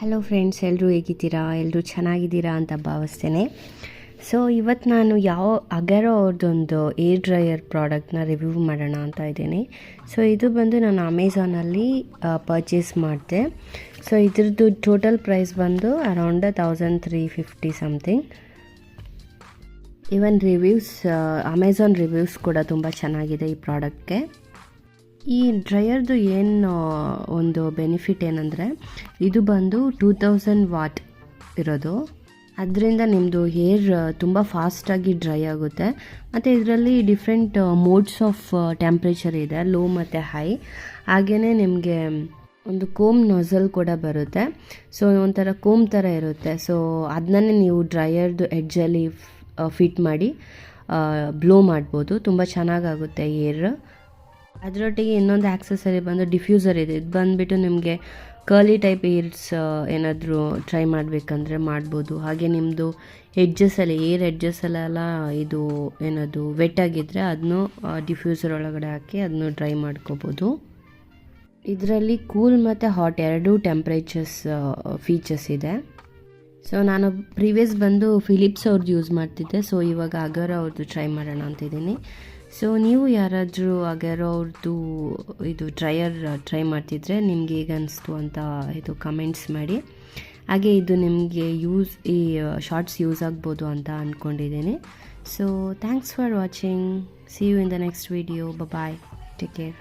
Hello friends, ಎಲ್ಲರೂ ಹೇಗಿದ್ದೀರಾ? ಎಲ್ಲರೂ ಚೆನ್ನಾಗಿದ್ದೀರಾ ಅಂತ ಭಾವಿಸ್ತೇನೆ. ಸೊ ಇವತ್ತು ನಾನು ಅಗರೋ ಅವ್ರದ್ದೊಂದು ಏರ್ ಡ್ರೈಯರ್ ಪ್ರಾಡಕ್ಟ್ನ ರಿವ್ಯೂ ಮಾಡೋಣ ಅಂತ ಇದ್ದೀನಿ. ಸೊ ಇದು ಬಂದು ನಾನು ಅಮೆಝಾನಲ್ಲಿ ಪರ್ಚೇಸ್ ಮಾಡಿದೆ. ಸೊ ಇದ್ರದ್ದು ಟೋಟಲ್ ಪ್ರೈಸ್ ಬಂದು around 1350 something. Even Amazon reviews ಕೂಡ ತುಂಬ ಚೆನ್ನಾಗಿದೆ ಈ ಪ್ರಾಡಕ್ಟ್ಗೆ. ಈ ಡ್ರೈಯರ್ದು ಏನು ಒಂದು ಬೆನಿಫಿಟ್ ಏನಂದರೆ, ಇದು ಬಂದು 2000 ವಾಟ್ ಇರೋದು. ಅದರಿಂದ ನಿಮ್ಮದು ಹೇರ್ ತುಂಬ ಫಾಸ್ಟಾಗಿ ಡ್ರೈ ಆಗುತ್ತೆ. ಮತ್ತು ಇದರಲ್ಲಿ ಡಿಫ್ರೆಂಟ್ ಮೋಡ್ಸ್ ಆಫ್ ಟೆಂಪ್ರೇಚರ್ ಇದೆ, ಲೋ ಮತ್ತು ಹೈ. ಹಾಗೆಯೇ ನಿಮಗೆ ಒಂದು ಕೋಮ್ ನಾಸಲ್ ಕೂಡ ಬರುತ್ತೆ. ಸೊ ಒಂಥರ ಕೋಮ್ ಥರ ಇರುತ್ತೆ. ಸೊ ಅದನ್ನೇ ನೀವು ಡ್ರೈಯರ್ದು ಎಡ್ಜಲ್ಲಿ ಫಿಟ್ ಮಾಡಿ ಬ್ಲೋ ಮಾಡ್ಬೋದು. ತುಂಬ ಚೆನ್ನಾಗಾಗುತ್ತೆ ಏರ್. ಅದರೊಟ್ಟಿಗೆ ಇನ್ನೊಂದು ಆಕ್ಸೆಸರಿ ಬಂದು ಡಿಫ್ಯೂಸರ್ ಇದೆ. ಇದು ಬಂದುಬಿಟ್ಟು ನಿಮಗೆ ಕರ್ಲಿ ಟೈಪ್ ಏರ್ಸ್ ಏನಾದರೂ ಟ್ರೈ ಮಾಡಬೇಕಂದ್ರೆ ಮಾಡ್ಬೋದು. ಹಾಗೆ ನಿಮ್ಮದು ಏರ್ ಎಡ್ಜಸ್ಸಲ್ಲೆಲ್ಲ ಇದು ಏನದು ವೆಟ್ ಆಗಿದ್ದರೆ ಅದನ್ನು ಡಿಫ್ಯೂಸರ್ ಒಳಗಡೆ ಹಾಕಿ ಅದನ್ನು ಡ್ರೈ ಮಾಡ್ಕೋಬೋದು. ಇದರಲ್ಲಿ ಕೂಲ್ ಮತ್ತು ಹಾಟ್ ಎರಡೂ ಟೆಂಪ್ರೇಚರ್ಸ್ ಫೀಚರ್ಸ್ ಇದೆ. ಸೊ ನಾನು ಪ್ರೀವಿಯಸ್ ಬಂದು ಫಿಲಿಪ್ಸ್ ಅವ್ರದ್ದು ಯೂಸ್ ಮಾಡ್ತಿದ್ದೆ. ಸೊ ಇವಾಗ ಅಗರೋ ಅವ್ರದ್ದು ಟ್ರೈ ಮಾಡೋಣ ಅಂತಿದ್ದೀನಿ. ಸೊ ನೀವು ಯಾರಾದರೂ ಅಗರೋ ಅವ್ರದ್ದು ಇದು ಡ್ರೈಯರ್ ಟ್ರೈ ಮಾಡ್ತಿದ್ರೆ ನಿಮಗೆ ಹೇಗೆ ಅನಿಸ್ತು ಅಂತ ಇದು ಕಮೆಂಟ್ಸ್ ಮಾಡಿ. ಹಾಗೆ ಇದು ನಿಮಗೆ ಈ ಶಾರ್ಟ್ಸ್ ಯೂಸ್ ಆಗ್ಬೋದು ಅಂತ ಅಂದ್ಕೊಂಡಿದ್ದೀನಿ. So thanks for watching. See you in the next video. Bye, take care.